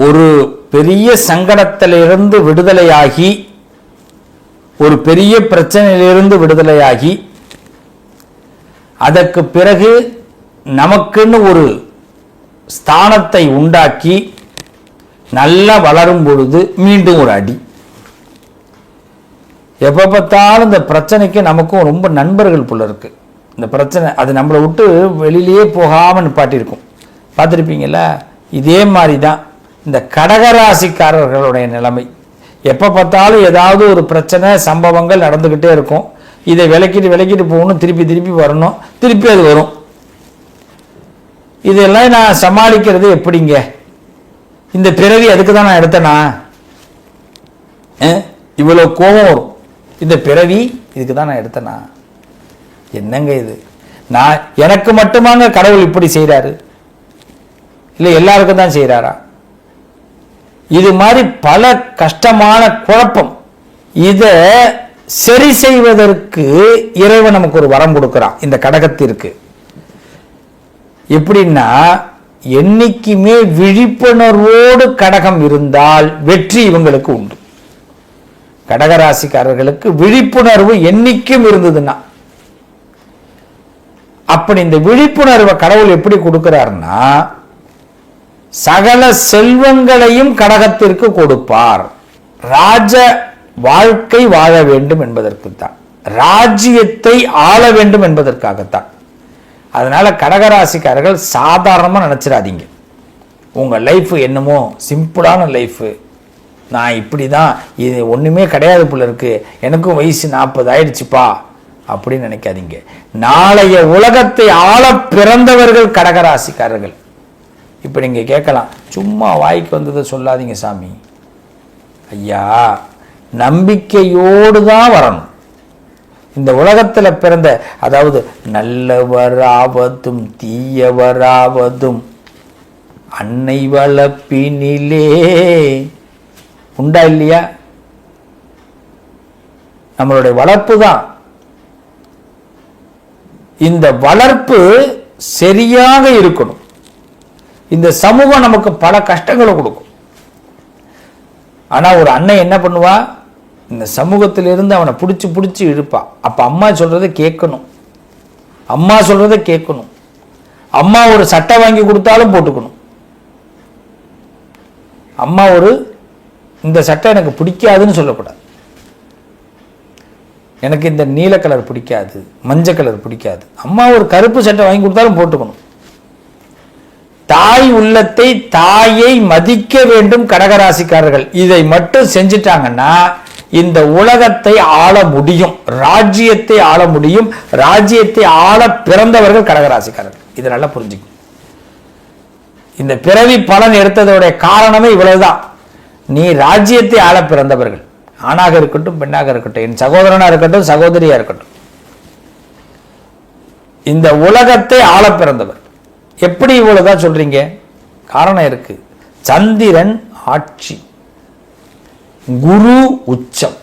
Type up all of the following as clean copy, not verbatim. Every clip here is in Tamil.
ஒரு பெரிய சங்கடத்திலிருந்து விடுதலையாகி, ஒரு பெரிய பிரச்சனையிலிருந்து விடுதலையாகி, அதற்கு பிறகு நமக்குன்னு ஒரு ஸ்தானத்தை உண்டாக்கி நல்லா வளரும் பொழுது மீண்டும் ஒரு அடி. எப்போ பார்த்தாலும் இந்த பிரச்சனைக்கு நமக்கும் ரொம்ப நண்பர்கள் போல இருக்கு. இந்த பிரச்சனை அது நம்மளை விட்டு வெளியிலேயே போகாமல் நிப்பாட்டியிருக்கும். பார்த்துருப்பீங்களா? இதே மாதிரி தான் இந்த கடகராசிக்காரர்களுடைய நிலைமை. எப்போ பார்த்தாலும் ஏதாவது ஒரு பிரச்சனை சம்பவங்கள் நடந்துக்கிட்டே இருக்கும். இதை விளக்கிட்டு போகணும், திருப்பி வரணும், திருப்பி அது வரும். இதெல்லாம் நான் சமாளிக்கிறது எப்படிங்க? இந்த பிறவி அதுக்கு தான் நான் எடுத்தேனா? இவ்வளோ கோபம் வரும். இந்த பிறவி இதுக்கு தான் நான் எடுத்தேனா? என்னங்க இது? நான் எனக்கு மட்டுமாங்க கடவுள் இப்படி செய்கிறாரு? இல்லை எல்லாருக்கும் தான் செய்கிறாரா? இது மாதிரி பல கஷ்டமான குழப்பம். இதை சரி செய்வதற்கு இறைவன் நமக்கு ஒரு வரம் கொடுக்கிறான். இந்த கடகத்திற்கு எப்படின்னா, என்னைக்குமே விழிப்புணர்வோடு கடகம் இருந்தால் வெற்றி இவங்களுக்கு உண்டு. கடகராசிக்காரர்களுக்கு விழிப்புணர்வு என்னைக்கும் இருந்ததுன்னா, அப்படி இந்த விழிப்புணர்வை கடவுள் எப்படி கொடுக்கிறார்னா, சகல செல்வங்களையும் கடகத்திற்கு கொடுப்பார். ராஜ வாழ்க்கை வாழ வேண்டும் என்பதற்குத்தான், ராஜ்யத்தை ஆள வேண்டும் என்பதற்காகத்தான். அதனால கடகராசிக்காரர்கள் சாதாரணமாக நினைச்சிடாதீங்க. உங்க லைஃப் என்னமோ சிம்பிளான லைஃப், நான் இப்படி தான், இது ஒன்றுமே கிடையாது போல இருக்கு, எனக்கும் வயசு 40 ஆயிடுச்சுப்பா அப்படின்னு நினைக்காதீங்க. நாளைய உலகத்தை ஆள பிறந்தவர்கள் கடகராசிக்காரர்கள். இப்போ நீங்கள் கேட்கலாம், சும்மா வாய்க்கு வந்ததை சொல்லாதீங்க சாமி. ஐயா, நம்பிக்கையோடு தான் வரணும். இந்த உலகத்தில் பிறந்த, அதாவது நல்லவராவதும் தீயவராவதும் அன்னை வளர்ப்பினிலே உண்டா இல்லையா? நம்மளுடைய வளர்ப்பு தான். இந்த வளர்ப்பு சரியாக இருக்கணும். இந்த சமூகம் நமக்கு பல கஷ்டங்களை கொடுக்கும். ஆனா ஒரு அன்னை என்ன பண்ணுவா? இந்த சமூகத்திலிருந்து அவனை பிடிச்சி இழுப்பா. அப்ப அம்மா சொல்றதை கேட்கணும். அம்மா சொல்றதை கேட்கணும். அம்மா ஒரு சட்டை வாங்கி கொடுத்தாலும் போட்டுக்கணும். அம்மா ஒரு இந்த சட்டை எனக்கு பிடிக்காதுன்னு சொல்லக்கூடாது. எனக்கு இந்த நீல கலர் பிடிக்காது, மஞ்சள் கலர் பிடிக்காது, அம்மா ஒரு கருப்பு சட்டை வாங்கி கொடுத்தாலும் போட்டுக்கணும். தாய் உள்ளத்தை, தாயை மதிக்க வேண்டும் கடகராசிக்காரர்கள். இதை மட்டும் செஞ்சிட்டாங்கன்னா இந்த உலகத்தை ஆள முடியும், ராஜ்யத்தை ஆள முடியும். ராஜ்யத்தை ஆள பிறந்தவர்கள் கடகராசிக்காரர்கள். இதை நல்லா புரிஞ்சுக்கும். இந்த பிறவி பலன் எடுத்ததோடைய காரணமே இவ்வளவுதான். நீ ராஜ்யத்தை ஆள பிறந்தவர்கள், ஆணாக இருக்கட்டும் பெண்ணாக இருக்கட்டும், என் சகோதரனா இருக்கட்டும் சகோதரியா இருக்கட்டும், இந்த உலகத்தை ஆள பிறந்தவர். எப்படி இவ்வளவுதான் சொல்றீங்க? காரணம் இருக்கு. சந்திரன் ஆட்சி, குரு உச்சம்.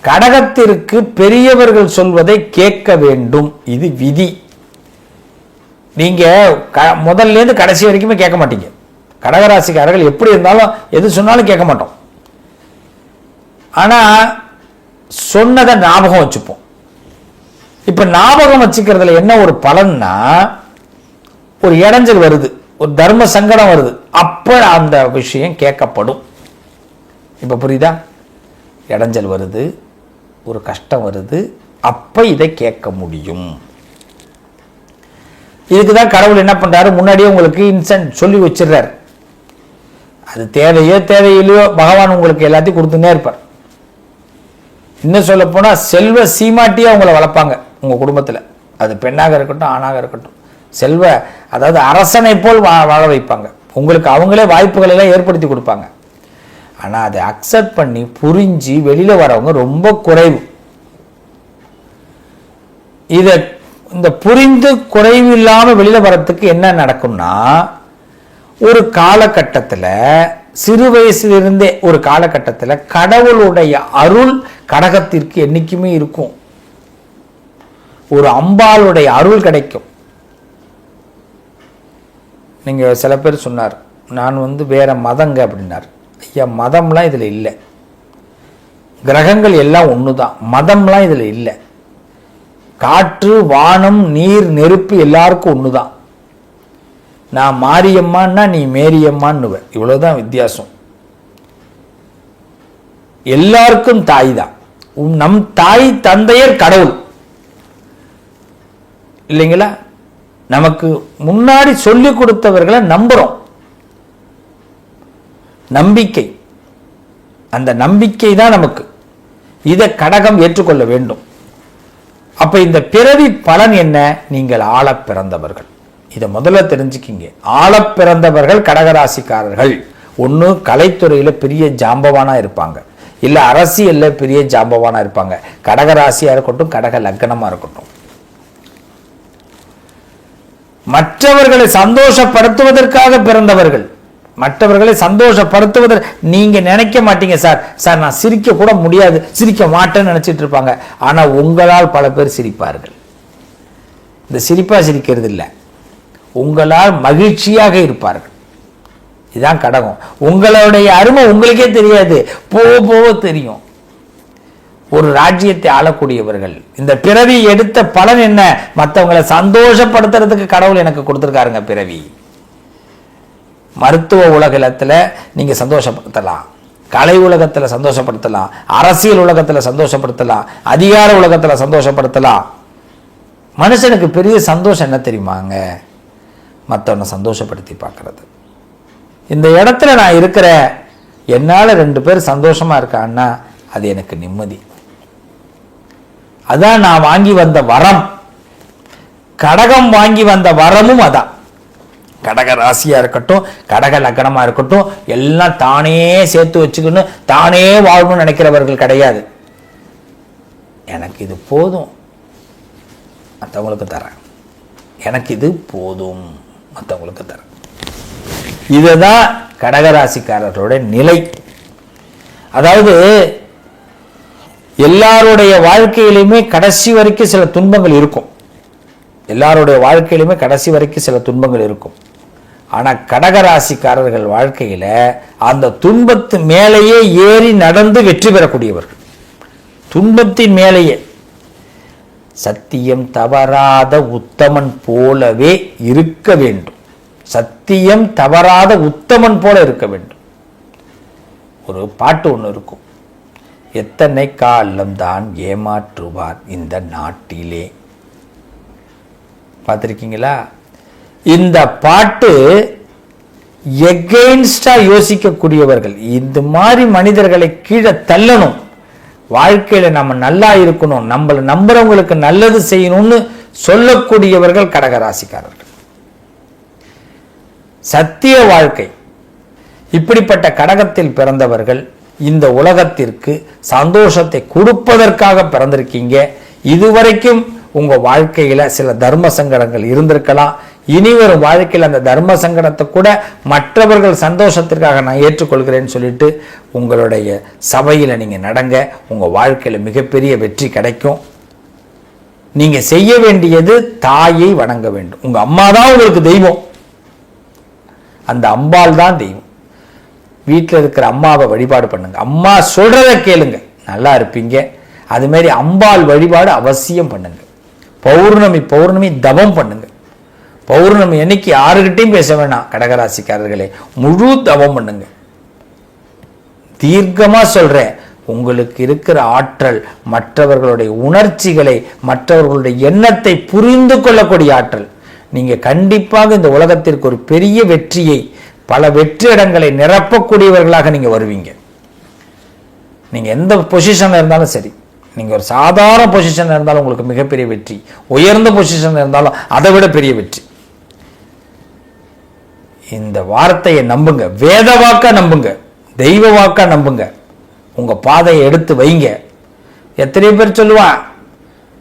கடகத்திற்கு பெரியவர்கள் சொல்வதை கேட்க வேண்டும். இது விதி. நீங்க முதல்ல இருந்து கடைசி வரைக்குமே கேட்க மாட்டீங்க. கடகராசிக்காரர்கள் எப்படி இருந்தாலும் எது சொன்னாலும் கேட்க மாட்டோம். ஆனா சொன்னதை ஞாபகம் வச்சுப்போம். இப்ப ஞாபகம் வச்சுக்கிறதுல என்ன ஒரு பலன்னா, ஒரு இடைஞ்சல் வருது, ஒரு தர்ம சங்கடம் வருது, அப்ப அந்த விஷயம் கேட்கப்படும். இப்ப புரியுதா? இடைஞ்சல் வருது, ஒரு கஷ்டம் வருது, அப்ப இதை கேட்க முடியும். இதுக்குதான் கடவுள் என்ன பண்றாரு, முன்னாடியே உங்களுக்கு இன்சென்ட் சொல்லி வச்சிடுறாரு. அது தேவையோ தேவையில்லையோ பகவான் உங்களுக்கு எல்லாத்தையும் கொடுத்துன்னே இருப்பார். இன்னும் சொல்ல போனா செல்வ சீமாட்டியா உங்களை வளர்ப்பாங்க உங்க குடும்பத்துல. அது பெண்ணாக இருக்கட்டும் ஆணாக இருக்கட்டும், செல்வ, அதாவது அரசனை போல் வாழ வைப்பாங்க. உங்களுக்கு அவங்களே வாய்ப்புகள் எல்லாம் ஏற்படுத்தி கொடுப்பாங்க. ஆனா அதை அக்செப்ட் பண்ணி புரிஞ்சு வெளியில வரவங்க ரொம்ப குறைவு. இந்த புரிந்து குறைவு இல்லாம வெளியில வரத்துக்கு என்ன நடக்கும்னா, ஒரு காலகட்டத்தில், சிறு வயசிலிருந்தே ஒரு காலகட்டத்தில் கடவுளுடைய அருள் கடகத்திற்கு என்னைக்குமே இருக்கும். ஒரு அம்பாளுடைய அருள் கிடைக்கும். நீங்க சில பேர் சொன்னார், நான் வேற மதங்க அப்படின்னார். ஐயா, மதம்லாம் இதில் இல்லை. கிரகங்கள் எல்லாம் ஒன்று தான். மதம்லாம் இதில் இல்லை. காற்று, வானம், நீர், நெருப்பு எல்லாருக்கும் ஒன்று தான். நான் மாரியம்மான்னா நீ மேரியம்மான்னுவேன். இவ்வளோதான் வித்தியாசம். எல்லாருக்கும் தாய் தான். நம் தாய் தந்தையர் கடவுள் இல்லைங்களா? நமக்கு முன்னாடி சொல்லிக் கொடுத்தவர்களை நம்புறோம். நம்பிக்கை, அந்த நம்பிக்கை தான் நமக்கு. இதை கடகம் ஏற்றுக்கொள்ள வேண்டும். அப்ப இந்த பிறவி பலன் என்ன? நீங்கள் ஆள பிறந்தவர்கள். இதை முதல்ல தெரிஞ்சுக்கிங்க. ஆள பிறந்தவர்கள் கடகராசிக்காரர்கள் ஒன்று கலைத்துறையில் பெரிய ஜாம்பவானா இருப்பாங்க, இல்லை அரசியல்ல பெரிய ஜாம்பவானா இருப்பாங்க. கடகராசியா இருக்கட்டும், கடக லக்னமா இருக்கட்டும். மற்றவர்களை சந்தோஷப்படுத்துவதற்காக பிறந்தவர்கள். மற்றவர்களை சந்தோஷப்படுத்துவதற்கு நீங்க நினைக்க மாட்டீங்க. சார் நான் சிரிக்க கூட முடியாது, சிரிக்க மாட்டேன்னு நினைச்சிட்டு இருப்பாங்க. ஆனா உங்களால் பல பேர் சிரிப்பார்கள். இந்த சிரிப்பா சிரிக்கிறது இல்லை, உங்களால் மகிழ்ச்சியாக இருப்பார்கள். இதுதான் கடகம். உங்களுடைய அருமை உங்களுக்கே தெரியாது, போக தெரியும். ஒரு ராஜ்யத்தை ஆளக்கூடியவர்கள். இந்த பிறவி எடுத்த பலன் என்ன? மற்றவங்களை சந்தோஷப்படுத்துறதுக்கு கடவுள் எனக்கு கொடுத்துருக்காருங்க பிறவி. மருத்துவ உலகத்தில் நீங்க சந்தோஷப்படுத்தலாம், கலை உலகத்தில் சந்தோஷப்படுத்தலாம், அரசியல் உலகத்தில் சந்தோஷப்படுத்தலாம், அதிகார உலகத்தில் சந்தோஷப்படுத்தலாம். மனுஷனுக்கு பெரிய சந்தோஷம் என்ன தெரியுமாங்க? மற்றவனை சந்தோஷப்படுத்தி பார்க்கறது. இந்த இடத்துல நான் இருக்கிற, என்னால் 2 பேர் சந்தோஷமா இருக்கான்னா அது எனக்கு நிம்மதி. அதான் நான் வாங்கி வந்த வரம். கடகம் வாங்கி வந்த வரமும் அதான். கடக ராசியா இருக்கட்டும், கடக லக்னமா இருக்கட்டும், எல்லாம் தானே சேர்த்து வச்சுக்கணும், தானே வாழணும்னு நினைக்கிறவர்கள் கிடையாது. எனக்கு இது போதும், மற்றவங்களுக்கு தரேன். எனக்கு இது போதும், மற்றவங்களுக்கு தரேன். இதுதான் கடகராசிக்காரர்களோட நிலை. அதாவது எல்லாருடைய வாழ்க்கையிலுமே கடைசி வரைக்கும் சில துன்பங்கள் இருக்கும். எல்லாருடைய வாழ்க்கையிலுமே கடைசி வரைக்கும் சில துன்பங்கள் இருக்கும். ஆனா கடகராசிக்காரர்கள் வாழ்க்கையில அந்த துன்பத்து மேலேயே ஏறி நடந்து வெற்றி பெறக்கூடியவர்கள். துன்பத்தின் மேலேயே. சத்தியம் தவறாத உத்தமன் போலவே இருக்க வேண்டும். சத்தியம் தவறாத உத்தமன் போல இருக்க வேண்டும். ஒரு பாட்டு ஒன்று இருக்கும், எத்தனை காலம் தான் ஏமாற்றுவார் இந்த நாட்டிலே. பார்த்திருக்கீங்களா? இந்த பாட்டு எகெயின்ஸ்டா யோசிக்கக்கூடியவர்கள். இந்த மாதிரி மனிதர்களை கீழே தள்ளணும். வாழ்க்கையில நம்ம நல்லா இருக்கணும், நம்மளை நம்புறவங்களுக்கு நல்லது செய்யணும்னு சொல்லக்கூடியவர்கள் கடகராசிக்காரர்கள். சத்திய வாழ்க்கை. இப்படிப்பட்ட கடகத்தில் பிறந்தவர்கள் இந்த உலகத்திற்கு சந்தோஷத்தை கொடுப்பதற்காக பிறந்திருக்கீங்க. இதுவரைக்கும் உங்க வாழ்க்கையில சில தர்ம சங்கடங்கள் இருந்திருக்கலாம். இனி வரும் வாழ்க்கையில் அந்த தர்ம சங்கடத்தை கூட மற்றவர்கள் சந்தோஷத்திற்காக நான் ஏற்றுக்கொள்கிறேன்னு சொல்லிட்டு உங்களுடைய சபையில நீங்க நடங்க. உங்க வாழ்க்கையில மிகப்பெரிய வெற்றி கிடைக்கும். நீங்க செய்ய வேண்டியது தாயை வணங்க வேண்டும். உங்க அம்மா தான் உங்களுக்கு தெய்வம். அந்த அம்பாள் தான் தெய்வம். வீட்டில் இருக்கிற அம்மாவை வழிபாடு பண்ணுங்க. அம்மா சொல்றத கேளுங்க, நல்லா இருப்பீங்க. அது மாதிரி அம்பாள் வழிபாடு அவசியம் பண்ணுங்க. பௌர்ணமி தவம் பண்ணுங்க. பௌர்ணமி அன்னைக்கு யாருக்கிட்டையும் பேச வேணாம். கடகராசிக்காரர்களே, முழு தவம் பண்ணுங்க. தீர்க்கமா சொல்றேன், உங்களுக்கு இருக்கிற ஆற்றல், மற்றவர்களுடைய உணர்ச்சிகளை, மற்றவர்களுடைய எண்ணத்தை புரிந்து கொள்ளக்கூடிய ஆற்றல். நீங்க கண்டிப்பாக இந்த உலகத்திற்கு ஒரு பெரிய வெற்றியை, பல வெற்றி இடங்களை நிரப்பக்கூடியவர்களாக நீங்க வருவீங்க. நீங்க எந்த பொசிஷன்ல இருந்தாலும் சரி, நீங்க ஒரு சாதாரண பொசிஷன்ல இருந்தாலும் உங்களுக்கு மிகப்பெரிய வெற்றி, உயர்ந்த பொசிஷன்ல இருந்தாலும் அதை விட பெரிய வெற்றி. இந்த வார்த்தையை நம்புங்க, வேத வாக்கா நம்புங்க, தெய்வ வாக்கா நம்புங்க. உங்க பாதையை எடுத்து வைங்க. எத்தனை பேர் சொல்லுவான்,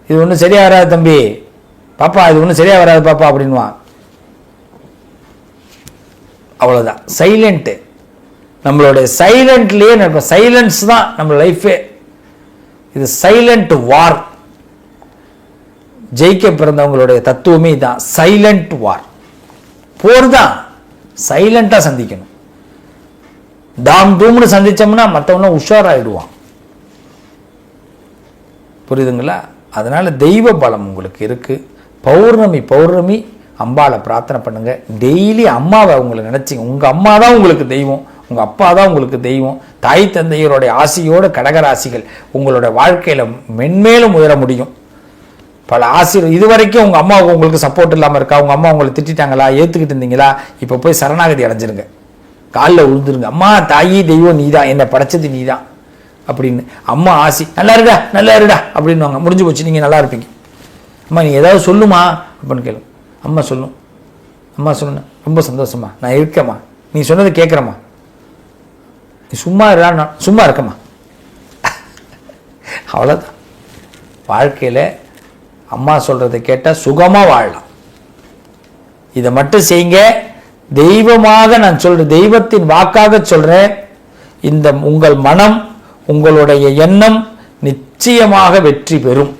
இது ஒன்றும் சரியா வராது தம்பி பாப்பா, இது ஒன்றும் சரியா வராது பாப்பா அப்படின்வான். அவ்வளவுதான். சைலண்ட். நம்மளுடைய சைலண்ட்லயே சைலன்ஸ் தான் நம்ம லைஃபே. இது சைலண்ட் வார். ஜெயிக்க பிறந்தவங்களுடைய தத்துவமே தான், சைலண்ட் வார். போர் தான், சைலண்டாக சந்திக்கணும். தாம் தூம்னு சந்திச்சோம்னா மற்றவன உஷாராயிடுவான். புரியுதுங்களா? அதனால தெய்வ பலம் உங்களுக்கு இருக்கு. பௌர்ணமி அம்பாவை பிரார்த்தனை பண்ணுங்க. டெய்லி அம்மாவை உங்களை நினைச்சிங்க. உங்க அம்மா தான் உங்களுக்கு தெய்வம், உங்க அப்பா தான் உங்களுக்கு தெய்வம். தாய் தந்தையருடைய ஆசையோடு கடகராசிகள் உங்களோட வாழ்க்கையில மென்மேலும் உயர முடியும். பல இதுவரைக்கும் உங்க அம்மா உங்களுக்கு சப்போர்ட் இல்லாமல் இருக்கா? உங்க அம்மா உங்களை திட்டாங்களா? ஏத்துக்கிட்டு இருந்தீங்களா? இப்போ போய் சரணாகதி அடைஞ்சிருங்க, காலில் விழுந்துருங்க. அம்மா தாயி தெய்வம் நீதான், என்னை படைச்சது நீதான் அப்படின்னு. அம்மா ஆசி நல்லா இருடா அப்படின்வாங்க. முடிஞ்சு போச்சு, நீங்க நல்லா இருப்பீங்க. அம்மா நீ ஏதாவது சொல்லுமா அப்படின்னு கேளு. அம்மா சொல்லும். அம்மா சொல்லணும் ரொம்ப சந்தோஷமா, நான் இருக்கேம்மா, நீ சொன்னது கேட்குறம்மா, நீ சும்மா நான் சும்மா இருக்கம்மா. அவ்வளோதான். வாழ்க்கையில் அம்மா சொல்றதை கேட்டால் சுகமாக வாழலாம். இதை மட்டும் செய்யுங்க. தெய்வமாக நான் சொல்றேன், தெய்வத்தின் வாக்காக சொல்றேன். இந்த உங்கள் மனம், உங்களுடைய எண்ணம் நிச்சயமாக வெற்றி பெறும்.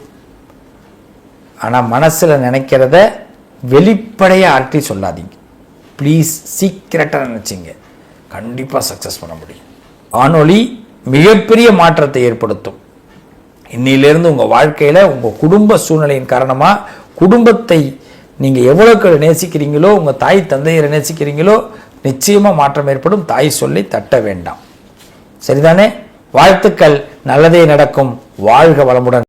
ஆனால் மனசில் நினைக்கிறத வெளிப்படையாக ஆற்றி சொல்லாதீங்க ப்ளீஸ். சீக்கிரட்டாக நினைச்சிங்க, கண்டிப்பாக சக்ஸஸ் பண்ண முடியும். வானொலி மிகப்பெரிய மாற்றத்தை ஏற்படுத்தும். இன்னிலிருந்து உங்கள் வாழ்க்கையில் உங்கள் குடும்ப சூழ்நிலையின் காரணமாக குடும்பத்தை நீங்கள் எவ்வளோக்கு நேசிக்கிறீங்களோ, உங்கள் தாய் தந்தையரை நேசிக்கிறீங்களோ, நிச்சயமாக மாற்றம் ஏற்படும். தாய் சொல்லி தட்ட வேண்டாம். சரிதானே? வாழ்த்துக்கள், நல்லதே நடக்கும். வாழ்க வளமுடன்.